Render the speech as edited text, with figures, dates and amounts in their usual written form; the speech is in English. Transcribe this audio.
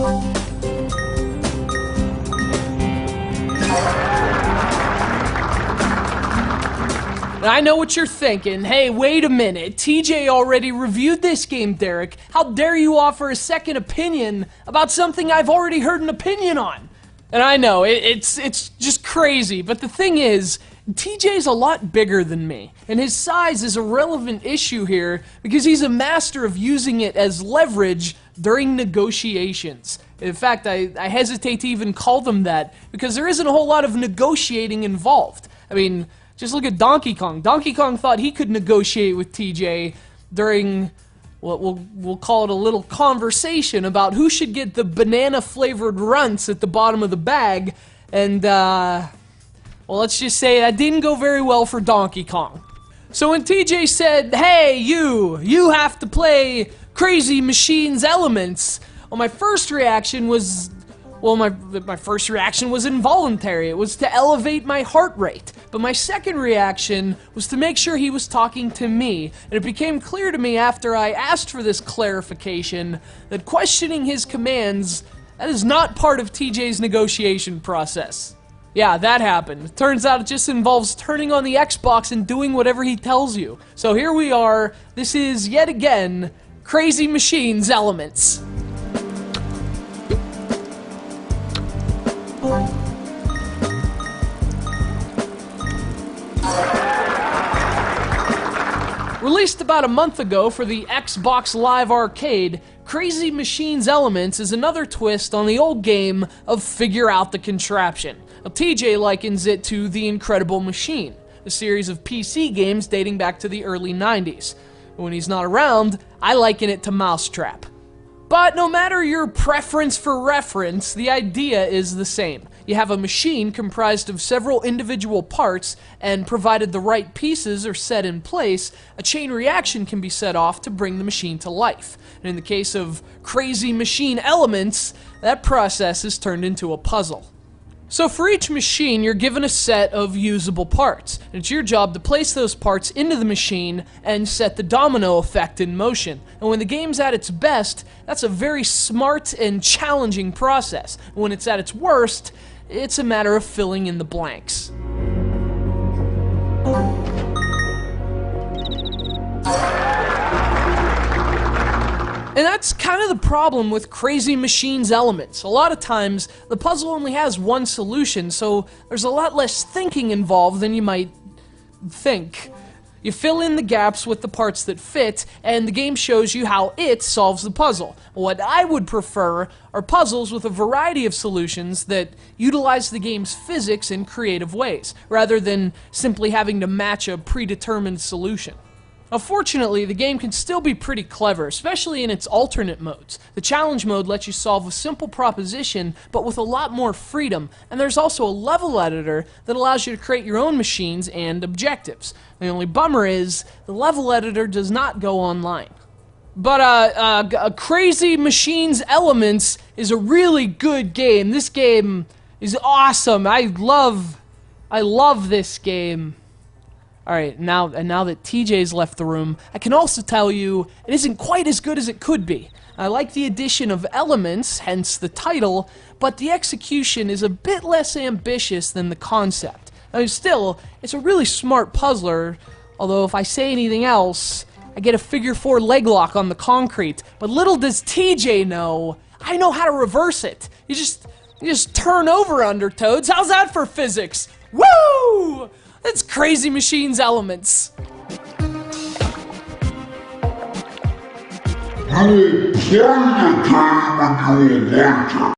And I know what you're thinking. Hey, wait a minute. TJ already reviewed this game, Derek. How dare you offer a second opinion about something I've already heard an opinion on? And I know, it's just crazy. But the thing is, TJ's a lot bigger than me. And his size is a relevant issue here because he's a master of using it as leverage during negotiations. In fact, I hesitate to even call them that because there isn't a whole lot of negotiating involved. I mean, just look at Donkey Kong. Donkey Kong thought he could negotiate with TJ during what we'll call it a little conversation about who should get the banana-flavored runts at the bottom of the bag, and, well, let's just say that didn't go very well for Donkey Kong. So when TJ said, hey, you have to play Crazy Machines Elements, well, my first reaction was... Well, my first reaction was involuntary. It was to elevate my heart rate. But my second reaction was to make sure he was talking to me. And it became clear to me after I asked for this clarification that questioning his commands, that is not part of TJ's negotiation process. Yeah, that happened. It turns out it just involves turning on the Xbox and doing whatever he tells you. So here we are. This is, yet again, Crazy Machines Elements. Released about a month ago for the Xbox Live Arcade, Crazy Machines Elements is another twist on the old game of Figure Out the Contraption. Now, TJ likens it to The Incredible Machine, a series of PC games dating back to the early 90s. When he's not around, I liken it to Mousetrap. But no matter your preference for reference, the idea is the same. You have a machine comprised of several individual parts, and provided the right pieces are set in place, a chain reaction can be set off to bring the machine to life. And in the case of Crazy Machine Elements, that process is turned into a puzzle. So for each machine, you're given a set of usable parts. And it's your job to place those parts into the machine and set the domino effect in motion. And when the game's at its best, that's a very smart and challenging process. And when it's at its worst, it's a matter of filling in the blanks. And that's kind of the problem with Crazy Machines Elements. A lot of times, the puzzle only has one solution, so there's a lot less thinking involved than you might think. You fill in the gaps with the parts that fit, and the game shows you how it solves the puzzle. What I would prefer are puzzles with a variety of solutions that utilize the game's physics in creative ways, rather than simply having to match a predetermined solution. Unfortunately, the game can still be pretty clever, especially in its alternate modes. The challenge mode lets you solve a simple proposition, but with a lot more freedom, and there's also a level editor that allows you to create your own machines and objectives. The only bummer is, the level editor does not go online. But Crazy Machines Elements is a really good game. This game is awesome. I love this game. Alright, now that TJ's left the room, I can also tell you it isn't quite as good as it could be. I like the addition of elements, hence the title, but the execution is a bit less ambitious than the concept. Now, still, it's a really smart puzzler, although if I say anything else, I get a figure 4 leg lock on the concrete. But little does TJ know, I know how to reverse it. You just turn over, Undertoads. How's that for physics? Woo! That's Crazy Machines Elements. You will play the game and you will like it.